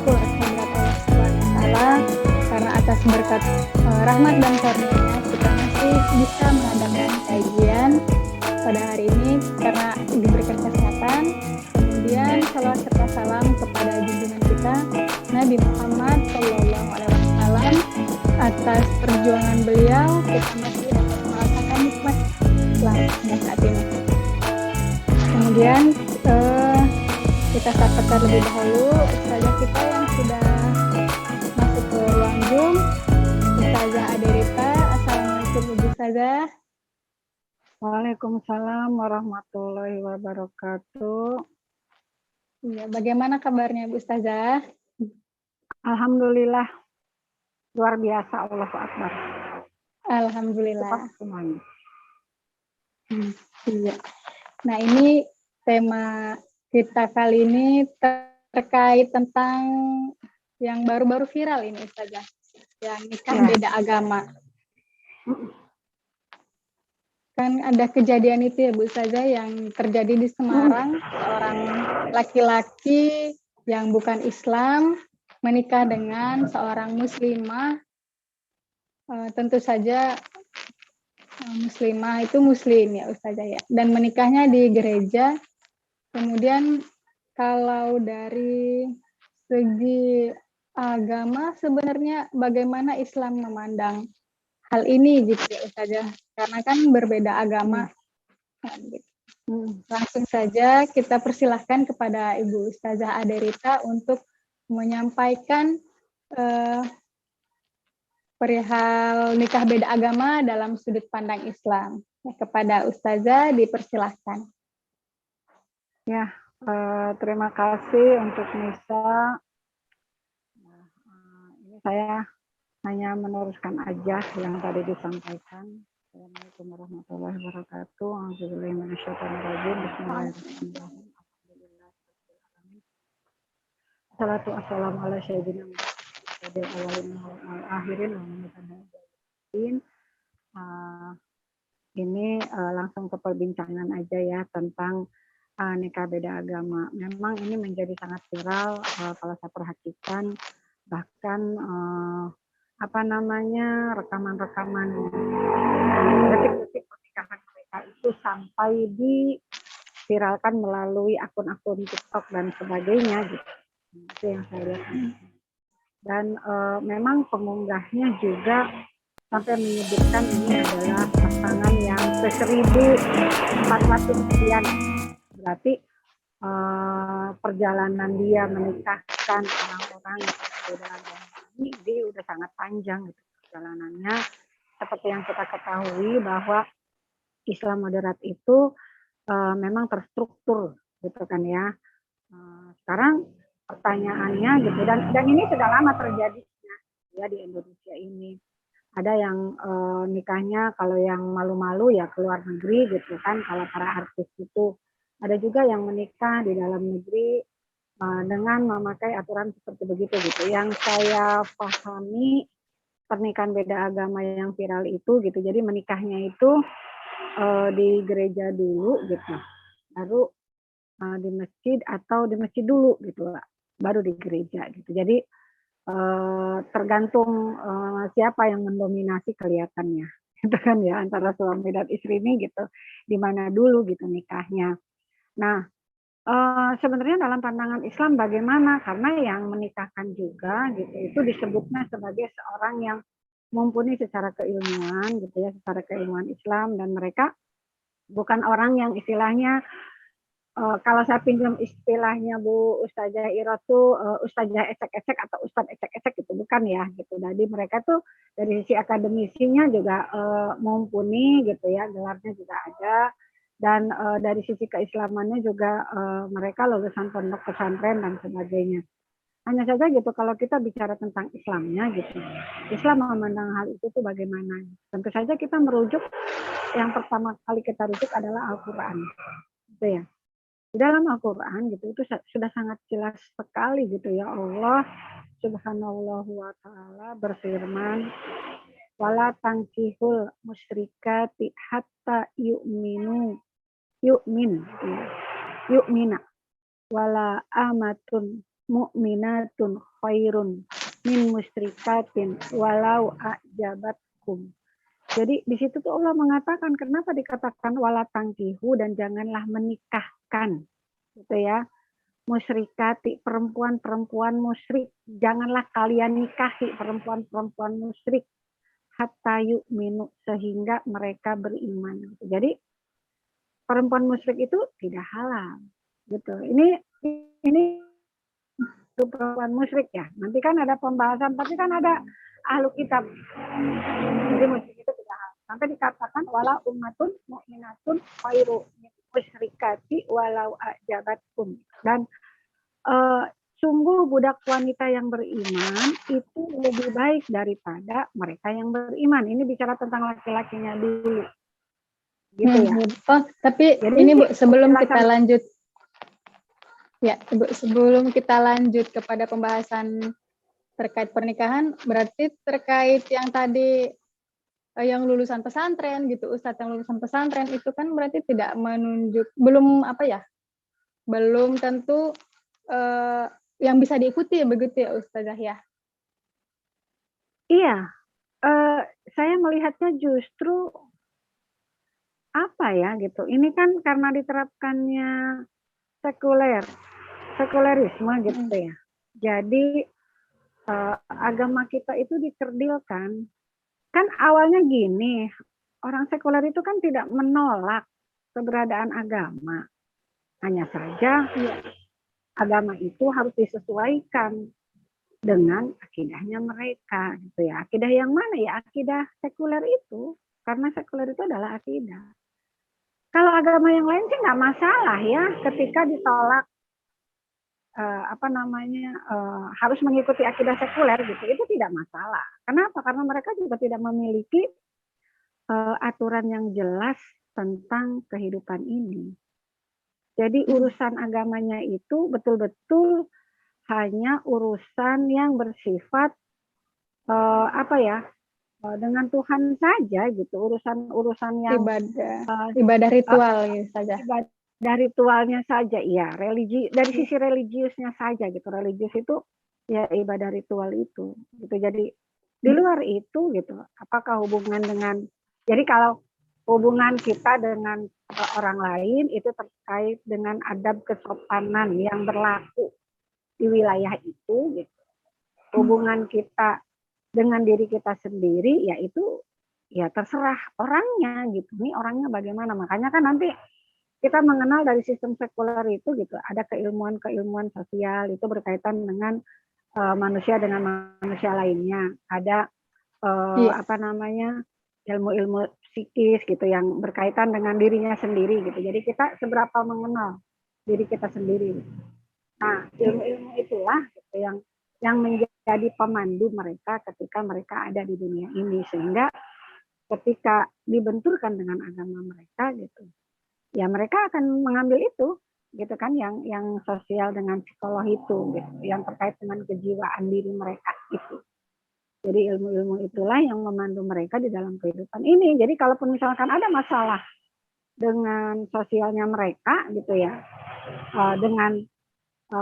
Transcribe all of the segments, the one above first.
bersyukur kehadirat Allah Subhanahu wa taala karena atas berkat rahmat dan karunia kita masih bisa mengadakan kajian pada hari ini karena diberikan kesehatan. Kemudian salawat serta salam kepada junjungan kita Nabi Muhammad SAW. Atas perjuangan beliau kita masih dapat merasakan nikmat Islam sampai saat ini. Kemudian kita sapa terlebih dahulu ustazah kita yang sudah masuk ke ruang Zoom, Ustazah Aderita. Assalamualaikum Ibu Ustazah. Waalaikumsalam warahmatullahi wabarakatuh. Ya, bagaimana kabarnya Bu Ustazah? Alhamdulillah, luar biasa, Allahu Akbar. Alhamdulillah. Semuanya. Iya. Nah, ini tema kita kali ini terkait tentang yang baru-baru viral ini Ustazah, yang nikah beda agama. Kan ada kejadian itu ya Bu Ustazah yang terjadi di Semarang, seorang laki-laki yang bukan Islam menikah dengan seorang muslimah. Tentu saja muslimah itu muslim ya Ustazah ya, dan menikahnya di gereja. Kemudian kalau dari segi agama sebenarnya bagaimana Islam memandang hal ini gitu ya Ustazah, karena kan berbeda agama. Langsung saja kita persilahkan kepada Ibu Ustazah Aderita untuk menyampaikan perihal nikah beda agama dalam sudut pandang Islam. Kepada Ustazah dipersilahkan. Ya, terima kasih untuk Nisa. Ini saya hanya meneruskan aja yang tadi disampaikan. Assalamualaikum warahmatullahi wabarakatuh. Alhamdulillah minasyaitonirrajim. Bismillahirrahmanirrahim. Assalatu wassalamu ala sayyidina Muhammadin awalin wal akhirin wa min ini langsung ke perbincangan aja ya tentang nikah beda agama. Memang ini menjadi sangat viral kalau saya perhatikan, bahkan rekaman-rekaman detik-detik pernikahan mereka itu sampai diviralkan melalui akun-akun TikTok dan sebagainya gitu. Itu yang saya lihat. Dan memang pengunggahnya juga sampai menyebutkan ini adalah pasangan yang ke-1400 sekian. Berarti perjalanan dia menikahkan orang-orang yang berbeda agama ini dia udah sangat panjang gitu perjalanannya. Seperti yang kita ketahui bahwa Islam moderat itu memang terstruktur gitu kan ya. Sekarang pertanyaannya gitu dan ini sudah lama terjadi ya di Indonesia ini. Ada yang nikahnya kalau yang malu-malu ya keluar negeri gitu kan, kalau para artis itu. Ada juga yang menikah di dalam negeri dengan memakai aturan seperti begitu gitu. Yang saya pahami pernikahan beda agama yang viral itu gitu. Jadi menikahnya itu di gereja dulu gitu. Baru di masjid atau di masjid dulu gitu lah. Baru di gereja gitu. Jadi tergantung siapa yang mendominasi kelihatannya gitu kan ya, antara suami dan istri ini gitu, di mana dulu gitu nikahnya. Nah sebenarnya dalam pandangan Islam bagaimana, karena yang menikahkan juga gitu itu disebutnya sebagai seorang yang mumpuni secara keilmuan gitu ya, secara keilmuan Islam, dan mereka bukan orang yang istilahnya kalau saya pinjam istilahnya Bu Ustazah Ira tuh Ustazah ecek-ecek atau Ustadz ecek-ecek itu bukan ya gitu. Jadi mereka tuh dari sisi akademisinya juga mumpuni gitu ya, gelarnya juga ada, dan dari sisi keislamannya juga mereka lulusan pondok pesantren dan sebagainya. Hanya saja gitu kalau kita bicara tentang Islamnya gitu, Islam memandang hal itu tuh bagaimana? Tentu saja kita merujuk, yang pertama kali kita rujuk adalah Al-Quran, gitu ya. Di dalam Al-Quran gitu itu sudah sangat jelas sekali gitu ya, Allah Subhanahu wa taala berfirman, wala tankihul musyrikati hatta yu'mina wala amatun mu'minatun khairun min musyrikatin walau a'jabatkum. Jadi di situ tuh Allah mengatakan, kenapa dikatakan wala tangkihu, dan janganlah menikahkan gitu ya, musyrikati, perempuan-perempuan musyrik, janganlah kalian nikahi perempuan-perempuan musyrik hatta yu'minu, sehingga mereka beriman. Jadi perempuan musyrik itu tidak halal gitu. Ini itu perempuan musyrik ya. Nanti kan ada pembahasan, tapi kan ada ahlu kitab. Jadi musyrik itu tidak halal. Sampai dikatakan wala ummatun mu'minatun khairu musyrikati walau ajabatkum. Dan sungguh budak wanita yang beriman itu lebih baik daripada mereka yang beriman. Ini bicara tentang laki-lakinya dulu. Gitu ya. Oh, tapi Jadi, ini Bu, sebelum silakan. kita lanjut, ya Bu, sebelum kita lanjut kepada pembahasan terkait pernikahan, berarti terkait yang tadi yang lulusan pesantren gitu, Ustadz yang lulusan pesantren itu kan berarti tidak menunjuk, belum apa ya, belum tentu yang bisa diikuti begitu ya Ustazah ya? Iya, saya melihatnya justru apa ya gitu. Ini kan karena diterapkannya sekulerisme gitu ya. Jadi agama kita itu dikerdilkan. Kan awalnya gini, orang sekuler itu kan tidak menolak keberadaan agama. Hanya saja agama itu harus disesuaikan dengan akidahnya mereka gitu ya. Akidah yang mana ya? Akidah sekuler itu, karena sekuler itu adalah akidah. Kalau agama yang lain sih nggak masalah ya, ketika ditolak harus mengikuti akidah sekuler gitu, itu tidak masalah. Kenapa? Karena mereka juga tidak memiliki aturan yang jelas tentang kehidupan ini. Jadi urusan agamanya itu betul-betul hanya urusan yang bersifat dengan Tuhan saja gitu, urusan yang ibadah ritual gitu saja. Ibadah ritualnya saja, iya, religi dari sisi religiusnya saja gitu. Religius itu ya ibadah ritual itu gitu. Jadi di luar itu gitu, apakah hubungan dengan, jadi kalau hubungan kita dengan orang lain itu terkait dengan adab kesopanan yang berlaku di wilayah itu gitu. Hubungan kita dengan diri kita sendiri yaitu ya terserah orangnya gitu. Ini orangnya bagaimana, makanya kan nanti kita mengenal dari sistem sekuler itu gitu, ada keilmuan sosial itu berkaitan dengan manusia dengan manusia lainnya, ada ilmu-ilmu psikis gitu yang berkaitan dengan dirinya sendiri gitu. Jadi kita seberapa mengenal diri kita sendiri. Nah, ilmu-ilmu itulah gitu yang menjadi pemandu mereka ketika mereka ada di dunia ini, sehingga ketika dibenturkan dengan agama mereka gitu, ya mereka akan mengambil itu gitu kan, yang sosial dengan psikolog itu gitu, yang terkait dengan kejiwaan diri mereka itu. Jadi ilmu-ilmu itulah yang memandu mereka di dalam kehidupan ini. Jadi kalaupun misalkan ada masalah dengan sosialnya mereka gitu ya, dengan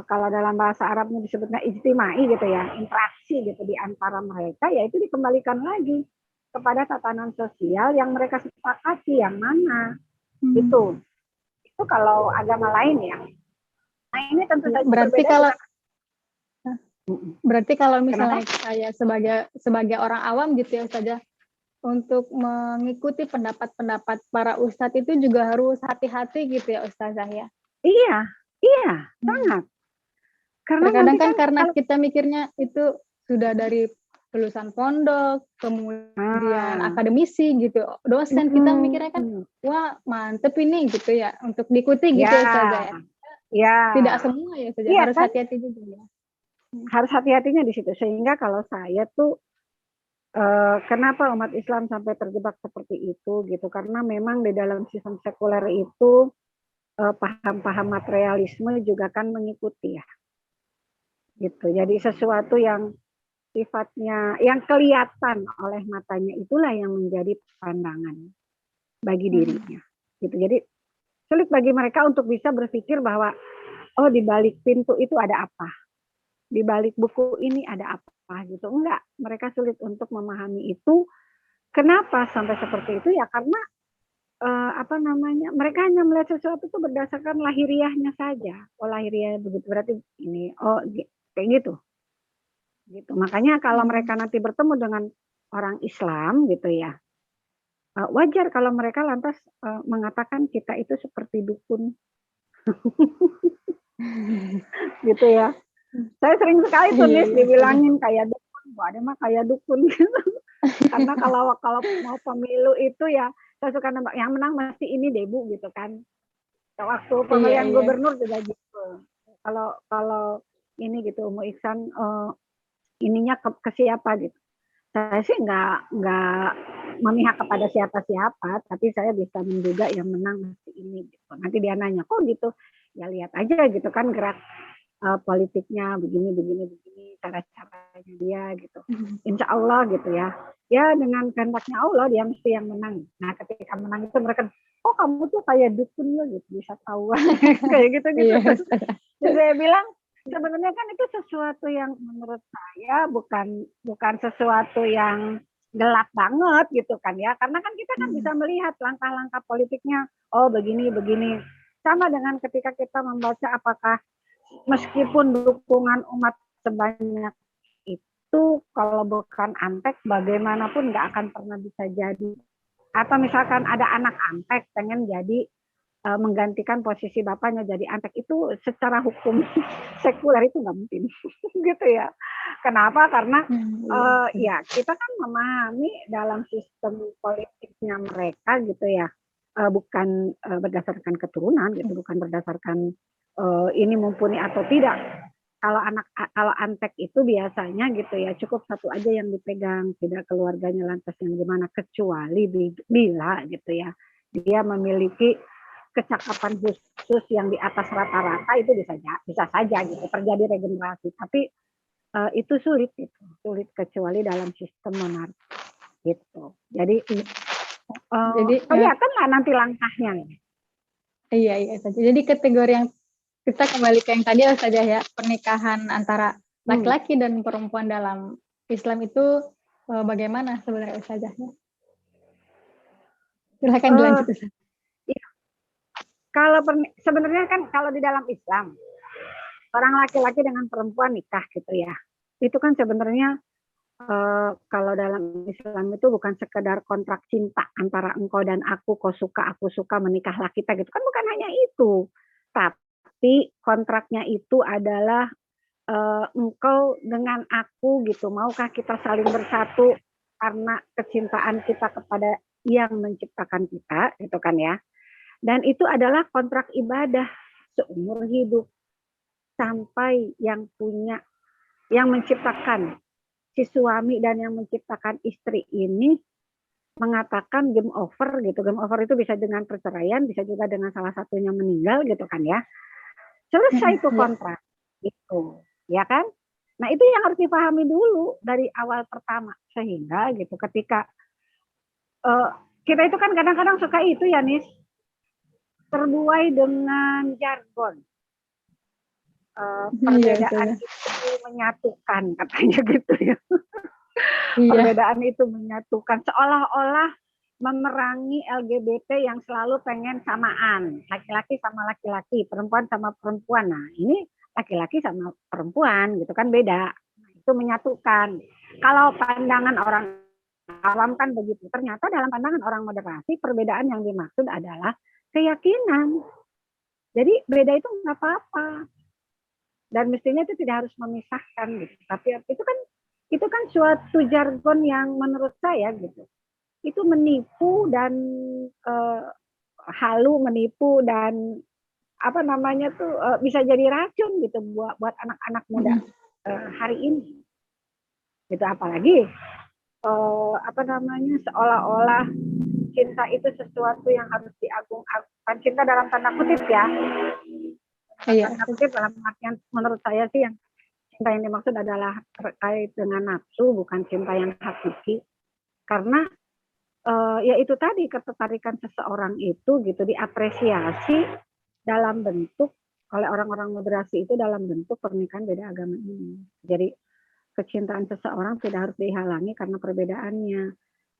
kalau dalam bahasa Arabnya disebutnya ijtimai gitu ya, interaksi gitu di antara mereka, ya itu dikembalikan lagi kepada tatanan sosial yang mereka sepakati yang mana. Itu kalau agama lain ya. Nah ini tentu saja berarti kalau misalnya saya sebagai orang awam gitu ya Ustazah, untuk mengikuti pendapat-pendapat para ustadz itu juga harus hati-hati gitu ya Ustazah ya. Iya, sangat. Karena terkadang kan karena kita mikirnya itu sudah dari lulusan pondok, kemudian akademisi gitu, dosen, kita mikirnya kan, wah mantep ini gitu ya, untuk diikuti gitu ya Ustazah ya. Ya. Tidak semua ya Ustazah, harus kan? Hati-hati juga ya. Harus hati-hatinya di situ, sehingga kalau saya tuh kenapa umat Islam sampai terjebak seperti itu gitu, karena memang di dalam sistem sekuler itu paham-paham materialisme juga kan mengikuti ya. Gitu. Jadi sesuatu yang sifatnya yang kelihatan oleh matanya itulah yang menjadi pandangan bagi dirinya. Gitu. Jadi sulit bagi mereka untuk bisa berpikir bahwa oh di balik pintu itu ada apa. di balik buku ini ada apa gitu. Enggak, mereka sulit untuk memahami itu. Kenapa sampai seperti itu? Ya karena apa namanya? Mereka hanya melihat sesuatu itu berdasarkan lahiriahnya saja. Oh, lahiriah begitu berarti ini. Oh, kayak gitu. Gitu. Makanya kalau mereka nanti bertemu dengan orang Islam gitu ya. Wajar kalau mereka lantas mengatakan kita itu seperti dukun. Gitu ya. Saya sering sekali tulis dibilangin kayak dukun, ada mah kayak dukun gitu. Karena kalau mau pemilu itu ya saya suka nembak yang menang mesti ini deh Bu gitu kan. Waktu pemilihan gubernur juga gitu. Kalau ini gitu Umu Iksan ininya ke siapa gitu. Saya sih nggak memihak kepada siapa-siapa, tapi saya bisa menduga yang menang mesti ini gitu. Nanti dia nanya kok gitu, ya lihat aja gitu kan gerak politiknya begini cara-caranya dia gitu. Insya Allah gitu ya. Ya dengan kehendaknya Allah dia mesti yang menang. Nah ketika menang itu mereka, oh kamu tuh kayak dukun loh gitu bisa tahu kayak gitu. Jadi saya bilang sebenarnya kan itu sesuatu yang menurut saya bukan sesuatu yang gelap banget gitu kan ya. Karena kan kita kan bisa melihat langkah-langkah politiknya. Oh begini. Sama dengan ketika kita membaca apakah meskipun dukungan umat sebanyak itu kalau bukan Antek bagaimanapun nggak akan pernah bisa jadi. Atau misalkan ada anak Antek pengen jadi menggantikan posisi bapaknya jadi Antek itu secara hukum sekuler itu nggak mungkin gitu ya. Kenapa? Karena ya kita kan memahami dalam sistem politiknya mereka gitu ya, bukan berdasarkan keturunan gitu, bukan berdasarkan ini mumpuni atau tidak. Kalau Antek itu biasanya gitu ya cukup satu aja yang dipegang, tidak keluarganya lantas yang gimana, kecuali bila gitu ya dia memiliki kecakapan khusus yang di atas rata-rata itu bisa saja gitu terjadi regenerasi, tapi itu sulit kecuali dalam sistem monarki gitu. Jadi kelihatan lah nanti langkahnya. Iya. Jadi kategori yang kita kembali ke yang tadi saja ya, pernikahan antara laki-laki dan perempuan dalam Islam itu bagaimana sebenarnya Ustazahnya? Silahkan dilanjut Ustaz. Kalau sebenarnya kan kalau di dalam Islam orang laki-laki dengan perempuan nikah gitu ya, itu kan sebenarnya kalau dalam Islam itu bukan sekedar kontrak cinta antara engkau dan aku suka menikahlah kita gitu kan, bukan hanya itu, tapi kontraknya itu adalah engkau dengan aku gitu, maukah kita saling bersatu karena kecintaan kita kepada yang menciptakan kita gitu kan ya. Dan itu adalah kontrak ibadah seumur hidup sampai yang menciptakan si suami dan yang menciptakan istri ini mengatakan game over gitu. Game over itu bisa dengan perceraian, bisa juga dengan salah satunya meninggal gitu kan ya. Selesai itu kontrak itu, ya kan? Nah itu yang harus dipahami dulu dari awal pertama sehingga gitu ketika kita itu kan kadang-kadang suka itu ya Nis, terbuai dengan jargon. Perbedaan itu menyatukan katanya gitu ya. Perbedaan itu menyatukan seolah-olah memerangi LGBT yang selalu pengen samaan, laki-laki sama laki-laki, perempuan sama perempuan. Nah ini laki-laki sama perempuan gitu kan beda. Nah, itu menyatukan. Kalau pandangan orang awam kan begitu. Ternyata dalam pandangan orang moderasi perbedaan yang dimaksud adalah keyakinan. Jadi beda itu nggak apa-apa. Dan mestinya itu tidak harus memisahkan gitu. Tapi itu kan suatu jargon yang menurut saya gitu. Itu menipu dan halu menipu dan apa namanya tuh bisa jadi racun gitu buat anak-anak muda hari ini. Gitu apalagi apa namanya seolah-olah cinta itu sesuatu yang harus diagung-agungkan, cinta dalam tanda kutip ya. Tanda kutip dalam artian menurut saya sih yang cinta yang dimaksud adalah terkait dengan nafsu, bukan cinta yang hakiki. Karena ya itu tadi ketertarikan seseorang itu gitu diapresiasi dalam bentuk oleh orang-orang moderasi itu dalam bentuk pernikahan beda agama ini. Jadi kecintaan seseorang tidak harus dihalangi karena perbedaannya.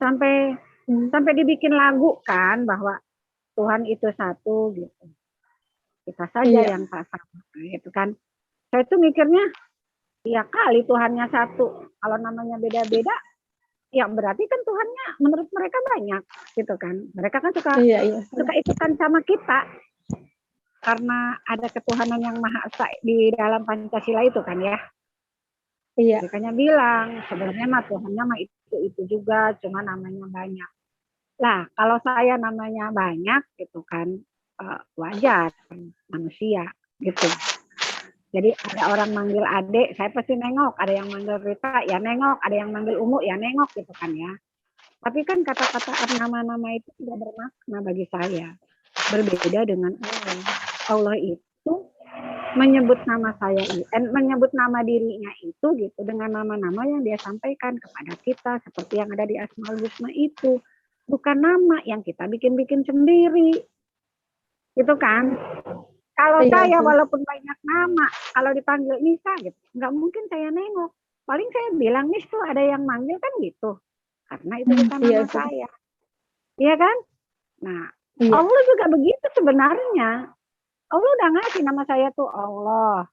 Sampai sampai dibikin lagu kan bahwa Tuhan itu satu gitu. Kita saja Iya. yang tak sama gitu kan. Saya tuh mikirnya ya kali Tuhannya satu. Kalau namanya beda-beda ya berarti kan Tuhannya menurut mereka banyak gitu kan. Mereka kan Iya. suka ikutan sama kita karena ada ketuhanan yang maha esa di dalam Pancasila itu kan ya. Iya. Mereka bilang sebenarnya mah Tuhannya mah itu juga, cuma namanya banyak. Lah kalau saya namanya banyak gitu kan wajar manusia gitu. Jadi ada orang manggil adik, saya pasti nengok. Ada yang manggil Rita, ya nengok. Ada yang manggil Umu, ya nengok gitu kan ya. Tapi kan kata-kata nama-nama itu tidak bermakna bagi saya. Berbeda dengan Allah. Allah itu menyebut nama saya, menyebut nama dirinya itu gitu dengan nama-nama yang dia sampaikan kepada kita seperti yang ada di Asmaul Husna itu. Bukan nama yang kita bikin-bikin sendiri. Gitu kan? Kalau saya walaupun banyak nama, kalau dipanggil Nisa gitu, nggak mungkin saya nengok. Paling saya bilang, Nis tuh ada yang manggil kan gitu. Karena itu bukan nama saya. Iya kan? Nah, Allah juga begitu sebenarnya. Allah udah ngasih nama saya tuh Allah.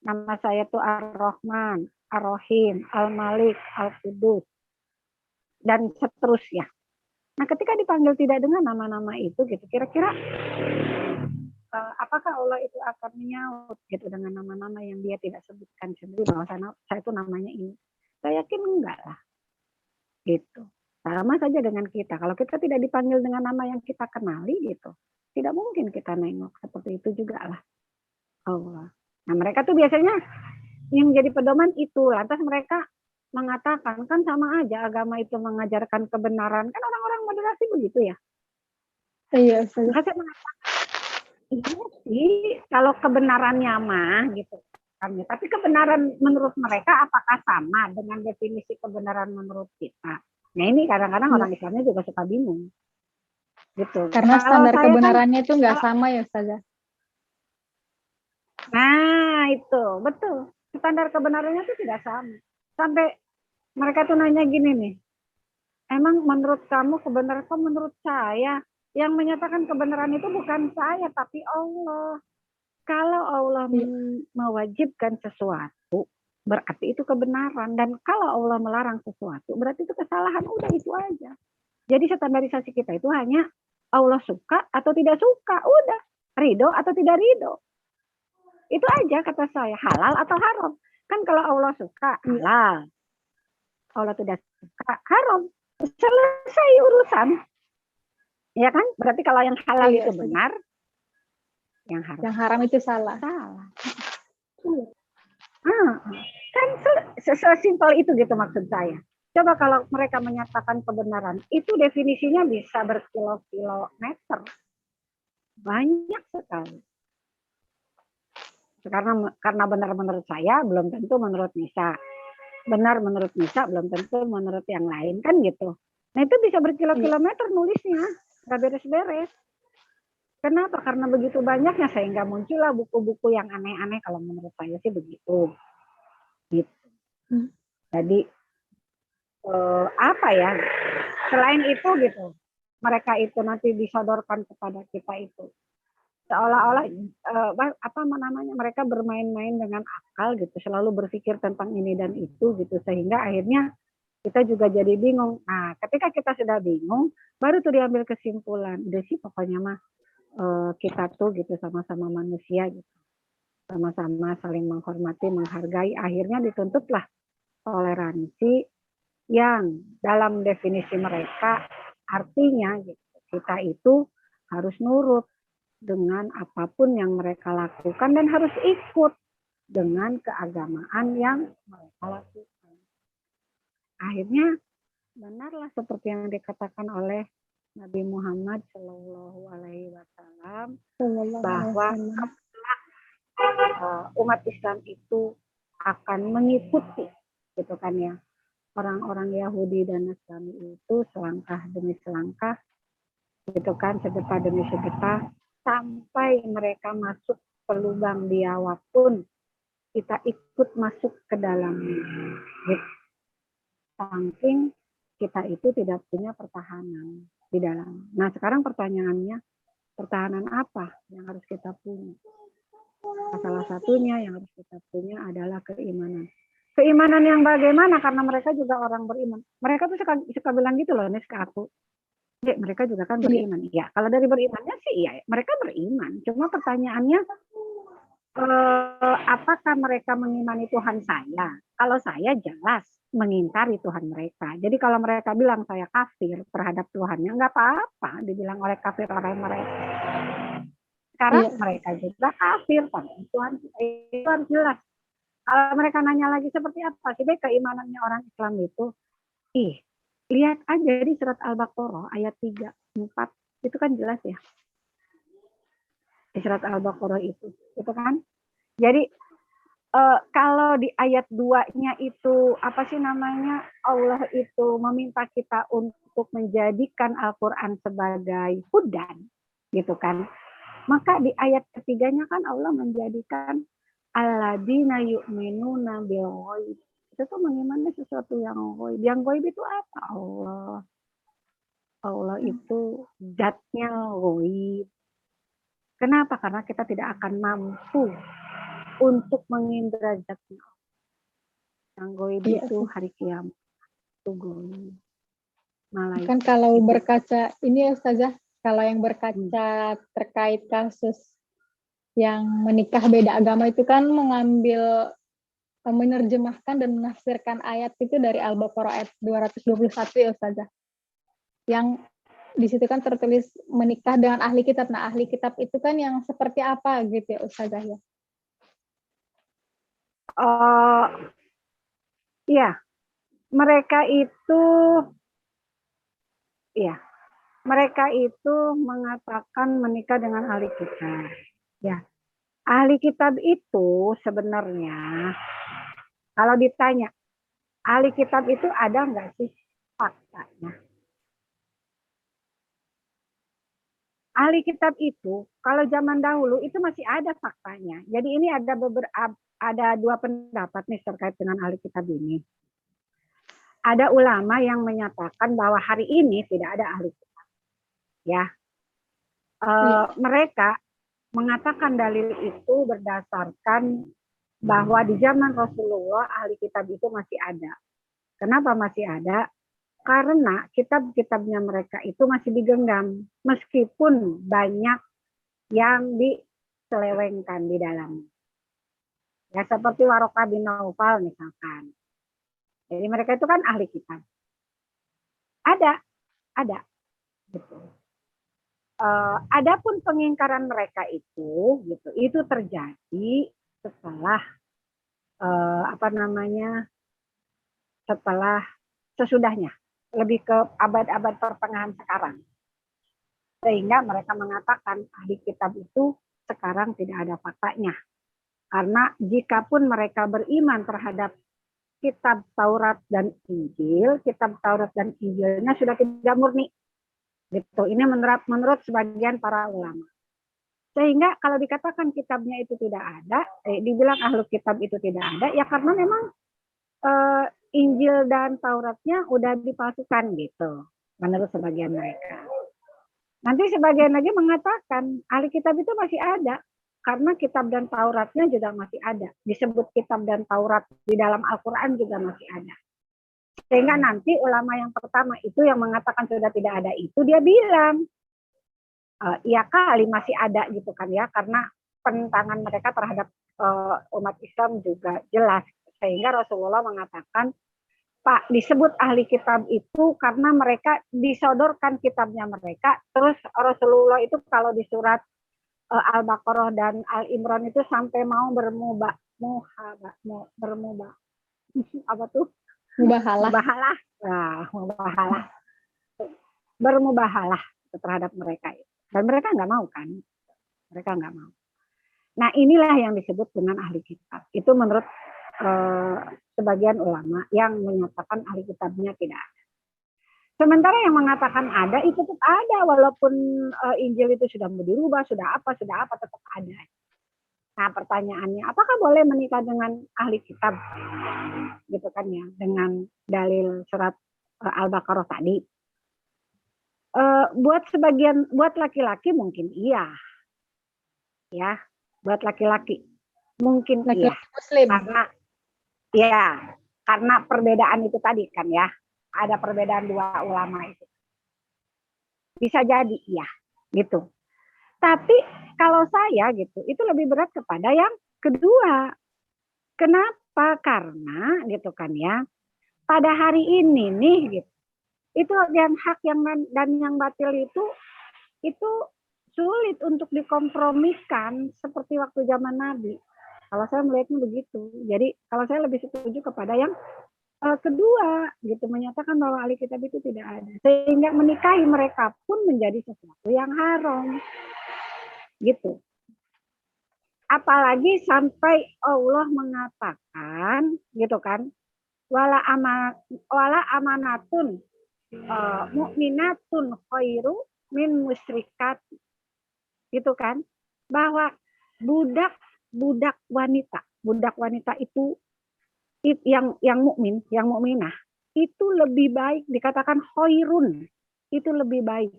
Nama saya tuh Ar-Rahman, Ar-Rahim, Al-Malik, Al-Qudus. Dan seterusnya. Nah, ketika dipanggil tidak dengan nama-nama itu gitu, kira-kira apakah Allah itu akan menyaut gitu dengan nama-nama yang dia tidak sebutkan sendiri bahwa saya itu namanya ini? Saya yakin enggak lah. Gitu. Sama saja dengan kita. Kalau kita tidak dipanggil dengan nama yang kita kenali gitu, tidak mungkin kita nengok seperti itu juga lah Allah. Nah mereka tuh biasanya yang jadi pedoman itu. Lantas mereka mengatakan kan sama aja agama itu mengajarkan kebenaran. Kan orang-orang moderasi begitu ya. Iya. Maka saya mengatakan iya sih kalau kebenarannya mah gitu kan. Tapi kebenaran menurut mereka apakah sama dengan definisi kebenaran menurut kita? Nah ini kadang-kadang orang Islamnya juga suka bingung. Gitu. Karena standar kebenarannya itu nggak sama ya Ustazah. Nah itu betul. Standar kebenarannya itu tidak sama. Sampai mereka tuh nanya gini nih. Emang menurut kamu kebenaran? Kok menurut saya? Yang menyatakan kebenaran itu bukan saya tapi Allah. Kalau Allah mewajibkan sesuatu, berarti itu kebenaran. Dan kalau Allah melarang sesuatu, berarti itu kesalahan. Udah itu aja. Jadi standarisasi kita itu hanya Allah suka atau tidak suka. Udah. Ridho atau tidak ridho. Itu aja kata saya. Halal atau haram. Kan kalau Allah suka, halal. Allah tidak suka, haram. Selesai urusan. Ya kan? Berarti kalau yang halal itu benar, yang haram itu salah. Kan sesimpel itu gitu maksud saya. Coba kalau mereka menyatakan kebenaran, itu definisinya bisa berkilo-kilometer. Banyak sekali. Karena benar menurut saya, belum tentu menurut Nisa. Benar menurut Nisa, belum tentu menurut yang lain. Kan gitu. Nah itu bisa berkilo-kilometer nulisnya. Nggak beres-beres. Kenapa? Karena begitu banyaknya sehingga muncullah buku-buku yang aneh-aneh kalau menurut saya sih begitu. Gitu. Jadi apa ya? Selain itu gitu, mereka itu nanti disodorkan kepada kita itu seolah-olah apa namanya mereka bermain-main dengan akal gitu, selalu berpikir tentang ini dan itu gitu sehingga akhirnya kita juga jadi bingung. Nah, ketika kita sudah bingung, baru tuh diambil kesimpulan. Udah sih pokoknya mah kita tuh gitu sama-sama manusia gitu. Sama-sama saling menghormati, menghargai. Akhirnya dituntutlah toleransi yang dalam definisi mereka artinya gitu, kita itu harus nurut dengan apapun yang mereka lakukan dan harus ikut dengan keagamaan yang mereka lakukan. Akhirnya benarlah seperti yang dikatakan oleh Nabi Muhammad Shallallahu Alaihi Wasallam bahwa umat Islam itu akan mengikuti, gitu kan ya, orang-orang Yahudi dan Nasrani itu selangkah demi selangkah, gitu kan, sedepa demi sedepa, sampai mereka masuk pelubang biawak pun kita ikut masuk ke dalamnya. Gitu. Saking kita itu tidak punya pertahanan di dalam. Nah sekarang pertanyaannya, pertahanan apa yang harus kita punya? Salah satunya yang harus kita punya adalah keimanan. Keimanan yang bagaimana? Karena mereka juga orang beriman. Mereka tuh suka bilang gitu loh, Nis, ke aku. Mereka juga kan beriman. Iya, kalau dari berimannya sih iya, mereka beriman. Cuma pertanyaannya, apakah mereka mengimani Tuhan saya? Kalau saya jelas mengingkari Tuhan mereka. Jadi kalau mereka bilang saya kafir terhadap Tuhannya, nggak apa-apa dibilang oleh kafir oleh mereka. Sekarang mereka juga kafir, tapi Tuhan itu harus jelas. Kalau mereka nanya lagi seperti apa sih keimanannya orang Islam itu? Lihat aja di surat Al-Baqarah ayat 3, 4. Itu kan jelas ya. Di surat Al-Baqarah itu kan. Jadi kalau di ayat 2-nya itu apa sih namanya? Allah itu meminta kita untuk menjadikan Al-Qur'an sebagai hudan, gitu kan. Maka di ayat ketiganya kan Allah menjadikan alladzina yu'minuna bil ghaib. Itu tuh mengimani sesuatu yang ghaib. Yang ghaib itu apa? Allah. Allah itu zatnya ghaib. Kenapa? Karena kita tidak akan mampu untuk mengindra zatnya. Yang ghaib itu hari kiamat. Itu ghaib. Kan kalau berkaca ini ya Ustazah, kalau yang berkaca terkait kasus yang menikah beda agama itu kan mengambil, menerjemahkan dan menafsirkan ayat itu dari Al-Baqarah ayat 221 ya Ustazah. Yang di situ kan tertulis menikah dengan ahli kitab. Nah, ahli kitab itu kan yang seperti apa gitu ya Ustazah ya? Iya, mereka itu mengatakan menikah dengan ahli kitab. Ya, ahli kitab itu sebenarnya kalau ditanya ahli kitab itu ada nggak sih faktanya? Ahli kitab itu kalau zaman dahulu itu masih ada faktanya. Jadi ini ada dua pendapat nih terkait dengan ahli kitab ini. Ada ulama yang menyatakan bahwa hari ini tidak ada ahli kitab. Ya, mereka mengatakan dalil itu berdasarkan bahwa di zaman Rasulullah ahli kitab itu masih ada. Kenapa masih ada? Karena kitab-kitabnya mereka itu masih digenggam, meskipun banyak yang diselewengkan di dalam. Ya seperti Waraqah bin Naufal misalkan. Jadi mereka itu kan ahli kitab. Ada. Gitu. Adapun pengingkaran mereka itu, gitu, itu terjadi setelah setelah sesudahnya, lebih ke abad-abad pertengahan sekarang. Sehingga mereka mengatakan ahli kitab itu sekarang tidak ada faktanya. Karena jikapun mereka beriman terhadap kitab Taurat dan Injil, kitab Taurat dan Injilnya sudah tidak murni. Gitu. Ini menurut sebagian para ulama. Sehingga kalau dikatakan kitabnya itu tidak ada, dibilang ahli kitab itu tidak ada, ya karena memang Injil dan Tauratnya udah dipalsukan gitu, menurut sebagian mereka. Nanti sebagian lagi mengatakan ahli kitab itu masih ada, karena kitab dan Tauratnya juga masih ada. Disebut kitab dan Taurat di dalam Al-Quran juga masih ada. Sehingga nanti ulama yang pertama itu yang mengatakan sudah tidak ada itu, dia bilang, iya kali masih ada gitu kan ya, karena penentangan mereka terhadap umat Islam juga jelas. Sehingga Rasulullah mengatakan, Pak, disebut ahli kitab itu karena mereka disodorkan kitabnya mereka. Terus Rasulullah itu kalau di surat Al-Baqarah dan Al-Imran itu sampai mau bermubahalah. Apa tuh? Mubahalah. Nah, mubahalah. Bermubahalah terhadap mereka. Dan mereka nggak mau kan? Mereka nggak mau. Nah, inilah yang disebut dengan ahli kitab. Itu menurut sebagian ulama yang menyatakan ahli kitabnya tidak ada. Sementara yang mengatakan ada itu tetap ada, walaupun Injil itu sudah dirubah, sudah apa tetap ada. Nah, pertanyaannya, apakah boleh menikah dengan ahli kitab? Gitu kan ya, dengan dalil surat Al-Baqarah tadi. Buat laki-laki mungkin iya. Ya, buat laki-laki mungkin iya. Laki-laki Muslim. Karena perbedaan itu tadi kan ya. Ada perbedaan dua ulama itu. Bisa jadi iya, gitu. Tapi kalau saya gitu, itu lebih berat kepada yang kedua. Kenapa? Karena gitu kan ya. Pada hari ini nih gitu. Itu yang hak yang dan yang batil itu sulit untuk dikompromikan seperti waktu zaman Nabi. Kalau saya melihatnya begitu. Jadi kalau saya lebih setuju kepada yang kedua gitu, menyatakan bahwa ahli kitab itu tidak ada. Sehingga menikahi mereka pun menjadi sesuatu yang haram. Gitu. Apalagi sampai Allah mengatakan gitu kan, wala amanatun mukminatun khairu min musyrikat, gitu kan, bahwa budak wanita itu yang mukmin, yang mukminah itu lebih baik, dikatakan khairun, itu lebih baik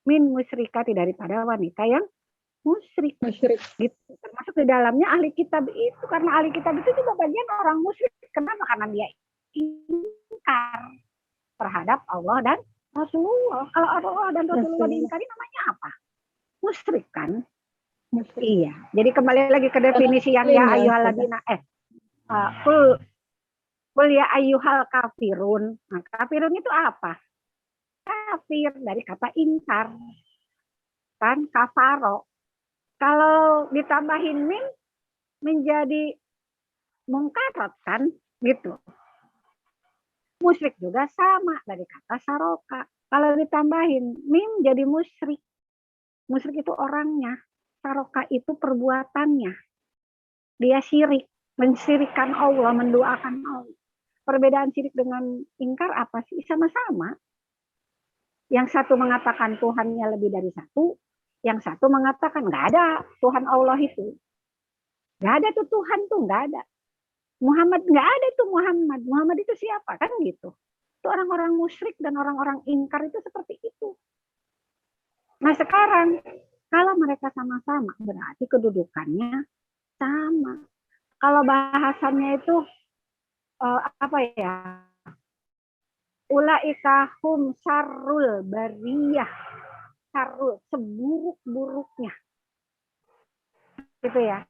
min musyrikati, daripada wanita yang musyrik. Gitu. Termasuk di dalamnya ahli kitab itu, karena ahli kitab itu juga bagian orang musyrik. Kenapa? Karena dia ingkar terhadap Allah dan Rasulullah. Kalau Allah dan Rasulullah diingkari namanya apa? Musyrik kan? Musyrik. Iya. Jadi kembali lagi ke definisi yang ya ayyuhalladzina qul ya ayyuhal kafirun. Nah, kafirun itu apa? Kafir dari kata ingkar. Kan kafaro. Kalau ditambahin mim menjadi mungkarat kan, gitu. Musyrik juga sama dari kata saroka. Kalau ditambahin mim jadi musyrik. Musyrik itu orangnya, saroka itu perbuatannya. Dia syirik, mensyirikkan Allah, mendoakan Allah. Perbedaan syirik dengan ingkar apa sih? Sama-sama. Yang satu mengatakan Tuhannya lebih dari satu, yang satu mengatakan nggak ada Tuhan Allah itu. Nggak ada tuh Tuhan tuh, nggak ada. Muhammad, nggak ada tuh Muhammad. Muhammad itu siapa? Kan gitu. Itu orang-orang musyrik dan orang-orang ingkar itu seperti itu. Nah sekarang, kalau mereka sama-sama, berarti kedudukannya sama. Kalau bahasannya itu, apa ya? Ulaika hum syarrul bariyah. Syarrul, seburuk-buruknya. Gitu ya.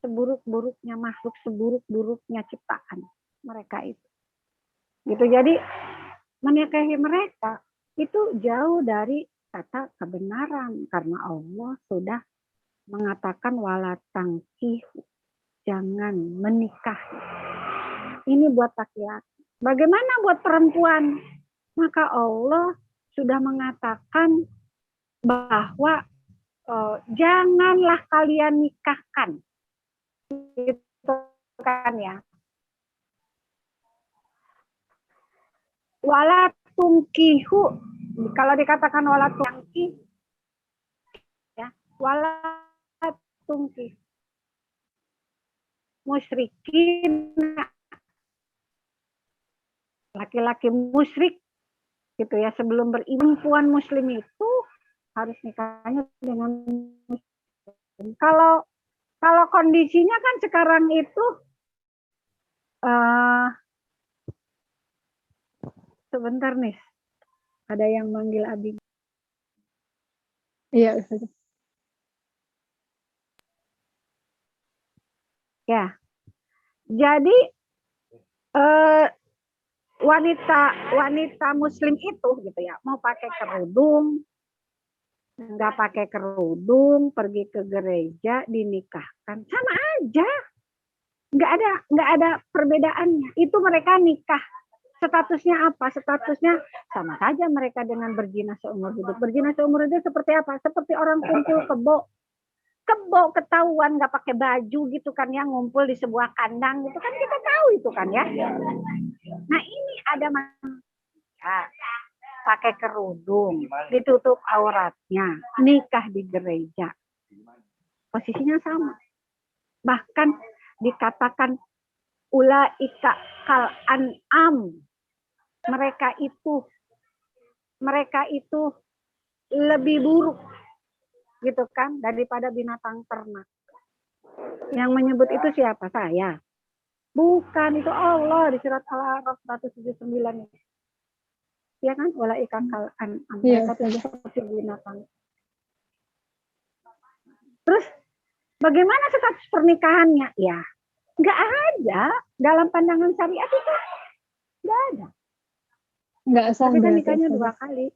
Seburuk-buruknya makhluk, seburuk-buruknya ciptaan mereka itu. Gitu. Jadi menikahi mereka itu jauh dari kata kebenaran, karena Allah sudah mengatakan wala tangkihu, jangan menikah. Ini buat laki-laki. Bagaimana buat perempuan? Maka Allah sudah mengatakan bahwa janganlah kalian nikahkan. Gitu kan ya. Wala tungkihu, kalau dikatakan wala tungki, ya, wala tungki musyrikin, laki-laki musyrik gitu ya, sebelum beriman. Perempuan muslim itu harus nikahnya dengan muslim. Kalau kondisinya kan sekarang itu sebentar nih, ada yang manggil Abi. Iya, Ustaz. Ya, jadi wanita muslim itu gitu ya, mau pakai kerudung, nggak pakai kerudung, pergi ke gereja, dinikahkan, sama aja, nggak ada perbedaannya. Itu mereka nikah. Statusnya apa? Statusnya sama saja mereka dengan berzina seumur hidup. Berzina seumur hidup seperti apa? Seperti orang kumpul kebo ketahuan nggak pakai baju gitu kan ya, ngumpul di sebuah kandang gitu kan, kita tahu itu kan ya. Nah ini ada manusia pakai kerudung, ditutup auratnya, nikah di gereja, posisinya sama. Bahkan dikatakan ulaika kal an'am. Mereka itu lebih buruk gitu kan daripada binatang ternak. Yang menyebut itu siapa? Saya. Bukan, itu Allah di surat Al-A'raf 179. Ya kan? Ulaika kal an'am. Iya, Mereka itu Ustazah. seperti binatang. Terus bagaimana status pernikahannya? Ya, nggak ada dalam pandangan syariat itu, nggak ada. Nggak sah Tapi kan berarti, nikahnya Ustazah. 2 kali.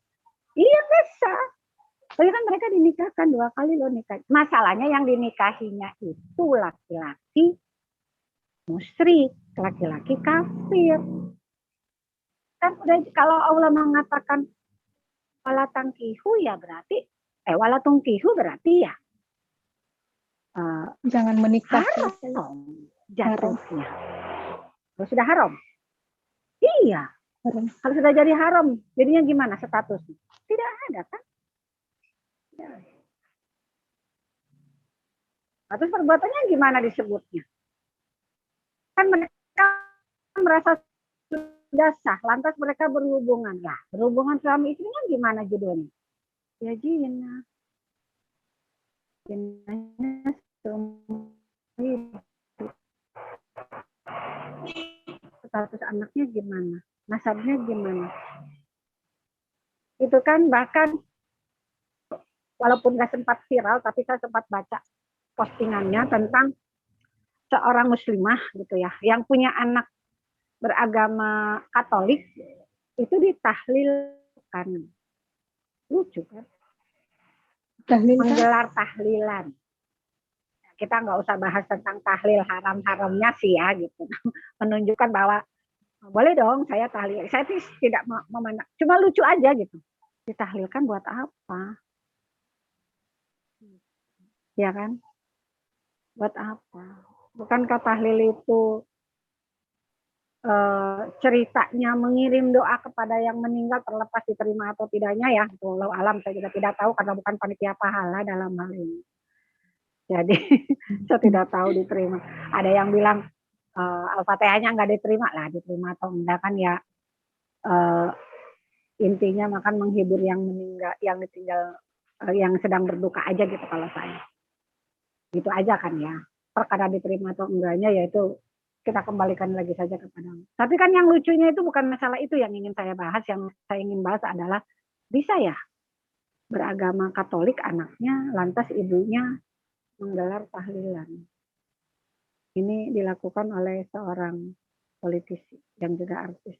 Iya bisa. Tapi kan mereka dinikahkan 2 kali loh nikah. Masalahnya yang dinikahinya itu laki-laki musyrik, laki-laki kafir. Kan udah kalau Allah mengatakan wala tangkihu ya berarti wala tungkihu berarti ya Jangan menikah. haram jatuhnya. Kalau sudah haram. Iya. Haram. Kalau sudah jadi haram, jadinya gimana statusnya? Tidak ada kan? Nah, terus perbuatannya gimana disebutnya? Kan mereka merasa sudah sah, lantas mereka berhubungan. Lah, berhubungan suami istri kan gimana judulnya? Ya zina. Zinanya status anaknya gimana? Nasabnya gimana? Itu kan bahkan walaupun nggak sempat viral, tapi saya sempat baca postingannya tentang seorang muslimah gitu ya, yang punya anak beragama Katolik itu ditahlilkan. Lucu kan? Tahlil kan? Menggelar tahlilan. Kita nggak usah bahas tentang tahlil haram-haramnya sih ya gitu. Menunjukkan bahwa boleh dong saya tahlil. Saya tidak memandang. Cuma lucu aja gitu. Ditahlilkan buat apa? Ya kan? Buat apa? Bukankah tahlil itu ceritanya mengirim doa kepada yang meninggal terlepas diterima atau tidaknya ya. Wallahu alam saya juga tidak tahu karena bukan panitia pahala dalam hal ini. Jadi saya tidak tahu diterima. Ada yang bilang Al-Fatihahnya nggak diterima lah, diterima atau enggak kan ya intinya makan menghibur yang meninggal, yang ditinggal, yang sedang berduka aja gitu kalau saya. Gitu aja kan ya. Perkara diterima atau enggaknya yaitu kita kembalikan lagi saja kepada Allah. Tapi kan yang lucunya itu bukan masalah itu yang ingin saya bahas. Yang saya ingin bahas adalah bisa ya beragama Katolik anaknya, lantas ibunya menggelar tahlilan. Ini dilakukan oleh seorang politisi yang juga artis.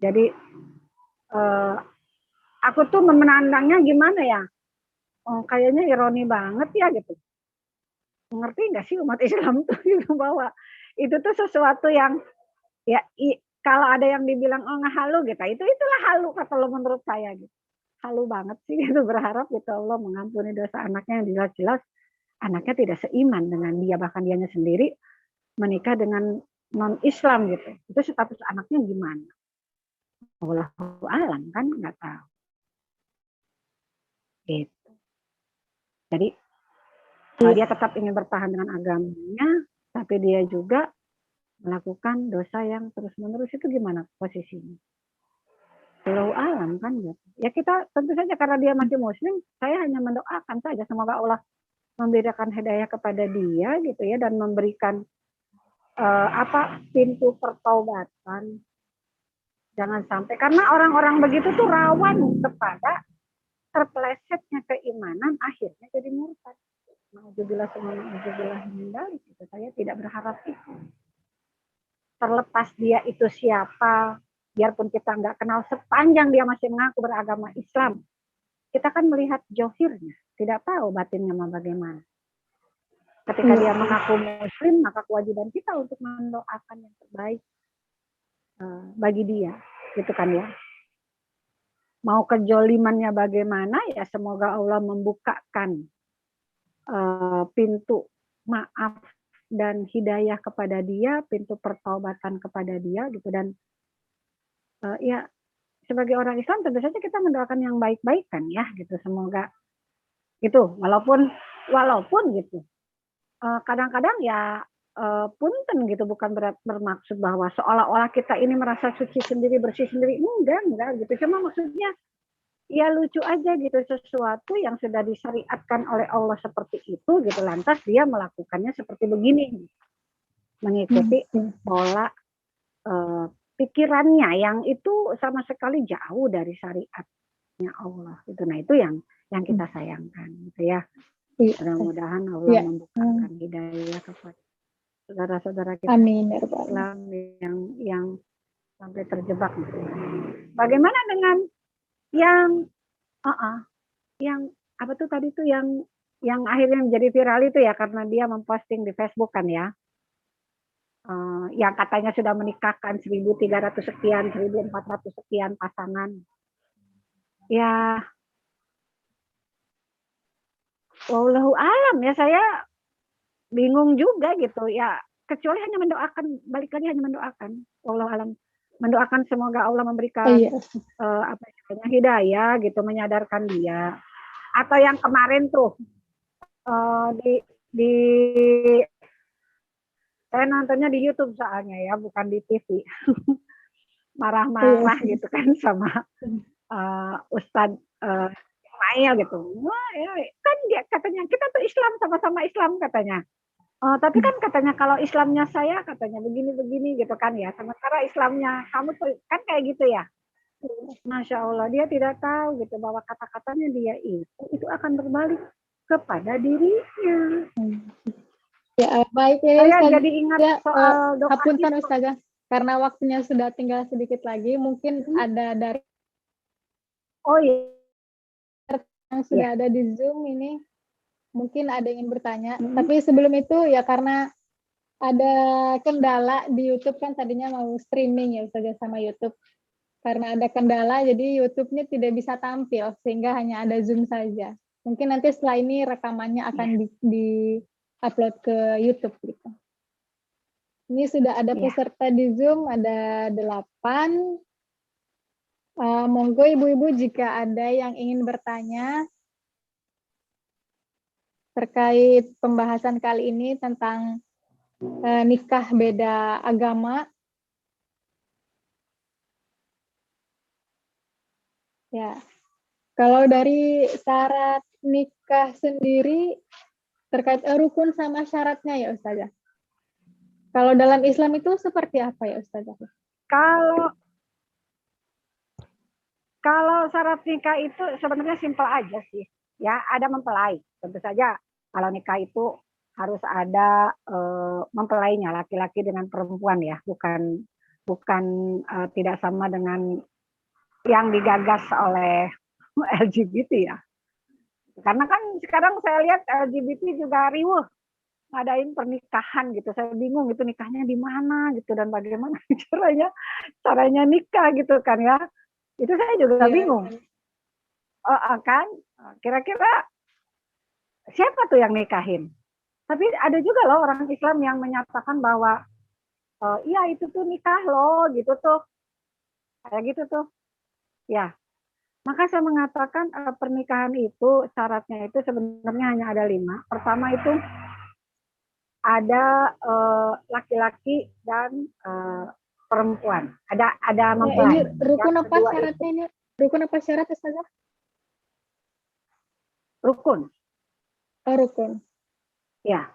Jadi aku tuh memandangnya gimana ya? Kayaknya ironi banget ya gitu. Ngerti nggak sih umat Islam tuh gitu bahwa itu tuh sesuatu yang ya kalau ada yang dibilang halu gitu, itulah halu kalau menurut saya gitu. Halu banget sih gitu berharap gitu Allah mengampuni dosa anaknya yang jelas-jelas anaknya tidak seiman dengan dia, bahkan dianya sendiri menikah dengan non-Islam gitu. Itu status anaknya gimana? Wallahu alam kan nggak tahu. Gitu. Jadi dia tetap ingin bertahan dengan agamanya, tapi dia juga melakukan dosa yang terus-menerus. Itu gimana posisinya? Wallahu alam kan gitu. Ya kita tentu saja karena dia masih muslim, saya hanya mendoakan saja semoga Allah memberikan hidayah kepada dia gitu ya dan memberikan pintu pertaubatan. Jangan sampai karena orang-orang begitu tuh rawan kepada terpelesetnya keimanan akhirnya jadi murtad. Nauzubillah gitu. Saya tidak berharap itu. Terlepas dia itu siapa, biarpun kita nggak kenal sepanjang dia masih mengaku beragama Islam, kita kan melihat johirnya, tidak tahu batinnya bagaimana. Ketika dia mengaku muslim, maka kewajiban kita untuk mendoakan yang terbaik bagi dia, gitu kan ya. Mau kejolimannya bagaimana ya semoga Allah membukakan pintu maaf dan hidayah kepada dia, pintu pertaubatan kepada dia gitu. Dan ya sebagai orang Islam tentu saja kita mendoakan yang baik-baik kan ya gitu. Semoga itu walaupun gitu kadang-kadang ya, punten gitu, bukan bermaksud bahwa seolah-olah kita ini merasa suci sendiri, bersih sendiri, enggak gitu. Cuma maksudnya ya lucu aja gitu, sesuatu yang sudah disyariatkan oleh Allah seperti itu gitu, lantas dia melakukannya seperti begini, mengikuti pola pikirannya yang itu sama sekali jauh dari syariatnya Allah gitu. Nah itu yang kita sayangkan gitu ya. Mudah-mudahan Allah membukakan hidayah kepada saudara-saudara kita Amin ya rabbal Islam yang sampai terjebak. Bagaimana dengan yang yang apa tuh tadi tuh yang akhirnya menjadi viral itu ya, karena dia memposting di Facebook kan ya, yang katanya sudah menikahkan 1.300 sekian, 1.400 sekian pasangan. Ya, wallahu alam ya, saya bingung juga gitu ya, kecuali hanya mendoakan, balik lagi hanya mendoakan, wallahu alam, mendoakan semoga Allah memberikan apa namanya, hidayah gitu, menyadarkan dia. Atau yang kemarin tuh di saya nontonnya di YouTube soalnya ya, bukan di TV. Marah-marah gitu kan sama Ustadz Ismail gitu. Wah, ya, kan dia katanya kita tuh Islam, sama-sama Islam katanya. Tapi kan katanya kalau Islamnya saya katanya begini-begini gitu kan ya. Sementara Islamnya kamu tuh kan kayak gitu ya. Masya Allah, dia tidak tahu gitu bahwa kata-katanya dia itu akan berbalik kepada dirinya. Ya, baik ya, Saya Ustazah. jadi ingat soal doa Hapunten itu. Ustazah, karena waktunya sudah tinggal sedikit lagi, mungkin ada dari Oh iya, yang sudah ada di Zoom ini, mungkin ada yang ingin bertanya. Tapi sebelum itu ya, karena ada kendala di YouTube kan, tadinya mau streaming ya Ustazah sama YouTube. Karena ada kendala, jadi YouTube-nya tidak bisa tampil, sehingga hanya ada Zoom saja. Mungkin nanti setelah ini rekamannya akan di-upload ke YouTube gitu. Ini sudah ada peserta di Zoom, ada 8. Monggo ibu-ibu jika ada yang ingin bertanya terkait pembahasan kali ini tentang nikah beda agama. Ya, kalau dari syarat nikah sendiri terkait rukun sama syaratnya ya Ustazah. Kalau dalam Islam itu seperti apa ya Ustazah? Kalau syarat nikah itu sebenarnya simpel aja sih. Ya, ada mempelai. Tentu saja kalau nikah itu harus ada mempelainya, laki-laki dengan perempuan ya, bukan tidak sama dengan yang digagas oleh LGBT ya. Karena kan sekarang saya lihat LGBT juga riuh ngadain pernikahan gitu. Saya bingung itu nikahnya di mana gitu dan bagaimana caranya nikah gitu kan ya. Itu saya juga bingung. Kan kira-kira siapa tuh yang nikahin? Tapi ada juga loh orang Islam yang menyatakan bahwa iya itu tuh nikah loh gitu tuh. Kayak gitu tuh. Ya. Maka saya mengatakan pernikahan itu syaratnya itu sebenarnya hanya ada 5. Pertama itu ada laki-laki dan perempuan. Ada mempelai. Ini rukun apa syaratnya ini? Rukun apa syarat Ustazah? Rukun. Oh, rukun. Ya.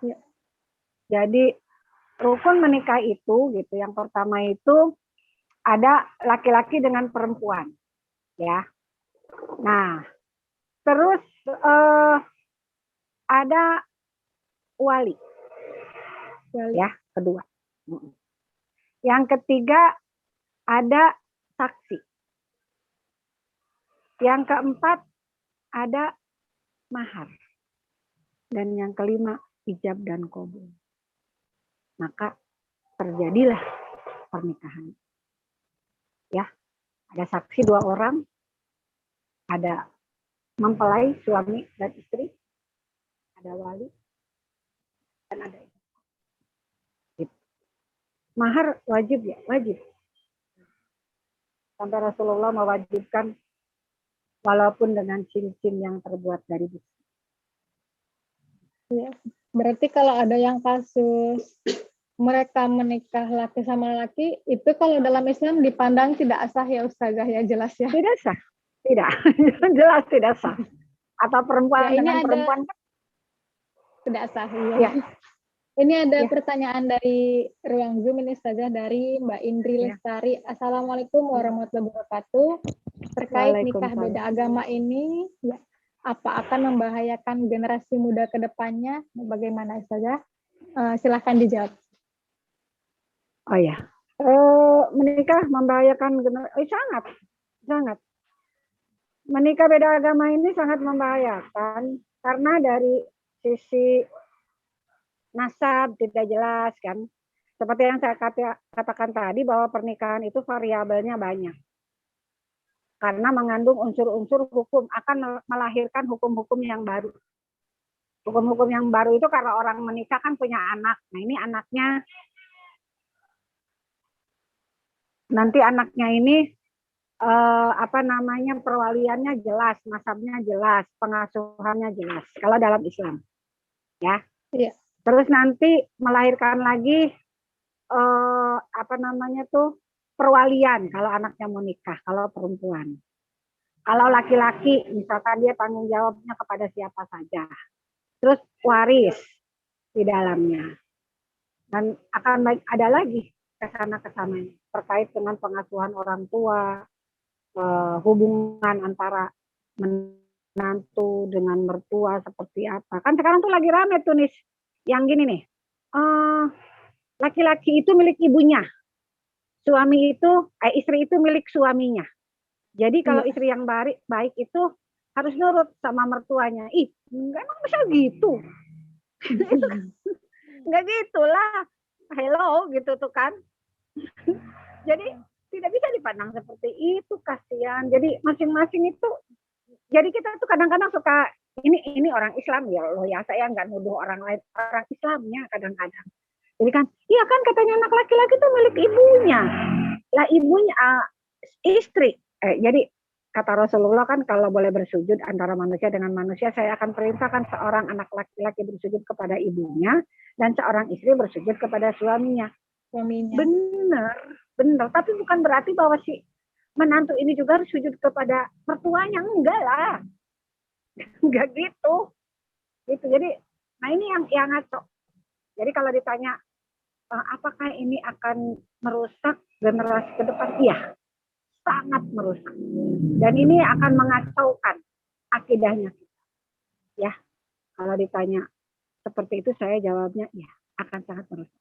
Jadi rukun menikah itu gitu. Yang pertama itu ada laki-laki dengan perempuan. Ya. Nah, terus ada wali. Ya, kedua. Yang ketiga ada saksi. Yang keempat ada mahar. Dan yang kelima ijab dan qabul. Maka terjadilah pernikahan. Ya, ada saksi 2 orang, ada mempelai suami dan istri, ada wali, dan ada ijab. Mahar wajib ya, wajib. Sampai Rasulullah mewajibkan walaupun dengan cincin yang terbuat dari besi. Ya. Berarti kalau ada yang kasus mereka menikah laki sama laki, itu kalau dalam Islam dipandang tidak sah ya Ustazah ya, jelas ya. Tidak sah, tidak, jelas tidak sah. Atau Ya perempuan ini dengan ada perempuan kan? tidak sah ya. Ya, Ini ada ya, pertanyaan dari ruang Zoom ini Ustazah dari Mbak Indri ya. Lestari. Assalamualaikum warahmatullahi wabarakatuh. Terkait nikah Waalaikumsalam. beda agama ini, ya, apa akan membahayakan generasi muda ke depannya? Bagaimana Ustazah? Silahkan dijawab. Oh ya, menikah membahayakan sangat, sangat. Menikah beda agama ini sangat membahayakan karena dari sisi nasab tidak jelas kan. Seperti yang saya katakan tadi bahwa pernikahan itu variabelnya banyak. Karena mengandung unsur-unsur hukum akan melahirkan hukum-hukum yang baru. Hukum-hukum yang baru itu karena orang menikah kan punya anak. Nah ini anaknya, nanti anaknya ini perwaliannya jelas, nasabnya jelas, pengasuhannya jelas. Kalau dalam Islam, ya. Iya. Terus nanti melahirkan lagi perwalian kalau anaknya mau nikah, kalau perempuan. Kalau laki-laki, misalkan dia tanggung jawabnya kepada siapa saja. Terus waris di dalamnya. Dan akan ada lagi kesana-kesananya terkait dengan pengasuhan orang tua, hubungan antara menantu dengan mertua seperti apa. Kan sekarang tuh lagi rame tuh nih, yang gini nih, laki-laki itu milik ibunya, istri itu milik suaminya. Jadi kalau istri yang baik itu harus nurut sama mertuanya. Enggak emang bisa gitu. Enggak gitulah. Hello gitu tuh kan. Jadi tidak bisa dipandang seperti itu, kasihan. Jadi masing-masing itu, jadi kita tuh kadang-kadang suka ini orang Islam ya Allah ya, saya nggak nuduh orang lain, orang Islamnya kadang-kadang. Jadi kan, iya kan katanya anak laki-laki itu milik ibunya. Lah ibunya istri. Jadi kata Rasulullah kan kalau boleh bersujud antara manusia dengan manusia, saya akan perintahkan seorang anak laki-laki bersujud kepada ibunya dan seorang istri bersujud kepada suaminya. Benar. Tapi bukan berarti bahwa si menantu ini juga harus sujud kepada mertuanya, enggak lah. Enggak gitu. Jadi, nah ini yang ngaco. Jadi kalau ditanya apakah ini akan merusak generasi ke depan? Iya, sangat merusak. Dan ini akan mengacaukan akidahnya. Ya, kalau ditanya seperti itu saya jawabnya ya, akan sangat merusak.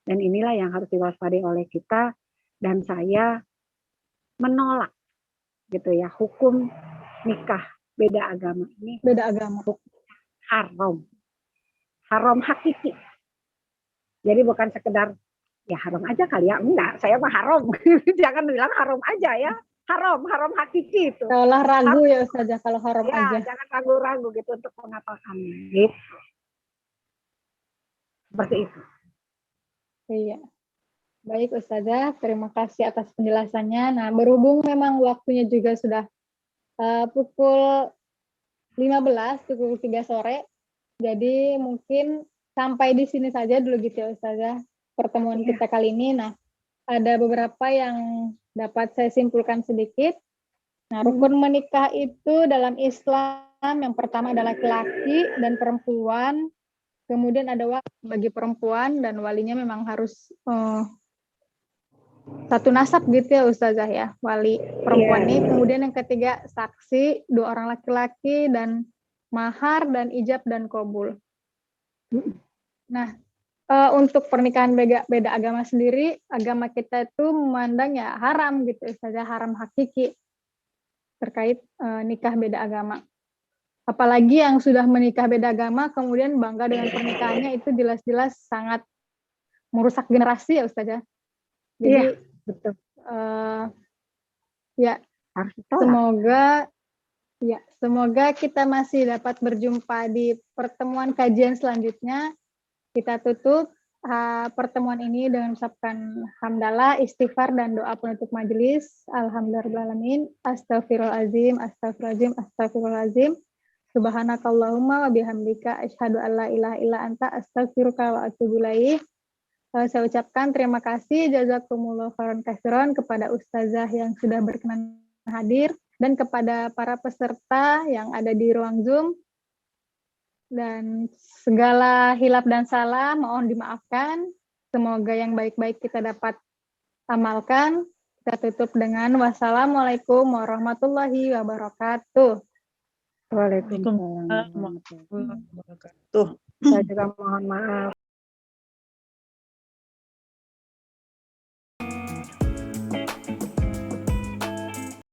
Dan inilah yang harus diwaspadai oleh kita, dan saya menolak gitu ya hukum nikah beda agama ini. Beda agama. Haram hakiki. Jadi bukan sekedar ya haram aja kali ya, enggak, saya mah haram. Jangan bilang haram aja ya, haram hakiki itu. Seolah ragu ya Ustazah kalau haram ya, aja. Jangan ragu-ragu gitu untuk mengatakannya. Gitu. Seperti itu. Iya. Baik Ustazah, terima kasih atas penjelasannya. Nah, berhubung memang waktunya juga sudah pukul 15, pukul 3 sore, jadi mungkin sampai di sini saja dulu gitu ya Ustazah, pertemuan kita kali ini. Nah, ada beberapa yang dapat saya simpulkan sedikit. Nah, rukun menikah itu dalam Islam yang pertama adalah laki-laki dan perempuan, kemudian ada wali bagi perempuan dan walinya memang harus satu nasab gitu ya Ustazah ya, wali perempuan ini. Kemudian yang ketiga saksi, 2 orang laki-laki, dan mahar dan ijab dan qabul. Nah, untuk pernikahan beda agama sendiri, agama kita itu memandang ya haram gitu Ustazah, haram hakiki terkait nikah beda agama. Apalagi yang sudah menikah beda agama kemudian bangga dengan pernikahannya, itu jelas-jelas sangat merusak generasi ya Ustazah. Jadi betul. Semoga kita masih dapat berjumpa di pertemuan kajian selanjutnya. Kita tutup pertemuan ini dengan mengucapkan hamdalah, istighfar, dan doa penutup majelis. Alhamdulillahirrahmanirrahim. Astagfirullahaladzim, astagfirullahaladzim, astagfirullahaladzim. Subhanakallahumma wa bihamdika asyhadu an la ilaha illa anta astaghfiruka wa atubu ilaik. Saya ucapkan terima kasih jazakumullah khairan katsiran kepada ustazah yang sudah berkenan hadir dan kepada para peserta yang ada di ruang Zoom. Dan segala hilaf dan salah mohon dimaafkan. Semoga yang baik-baik kita dapat amalkan. Kita tutup dengan wassalamualaikum warahmatullahi wabarakatuh. Waalaikumsalam warahmatullahi wabarakatuh. Saya juga mohon maaf.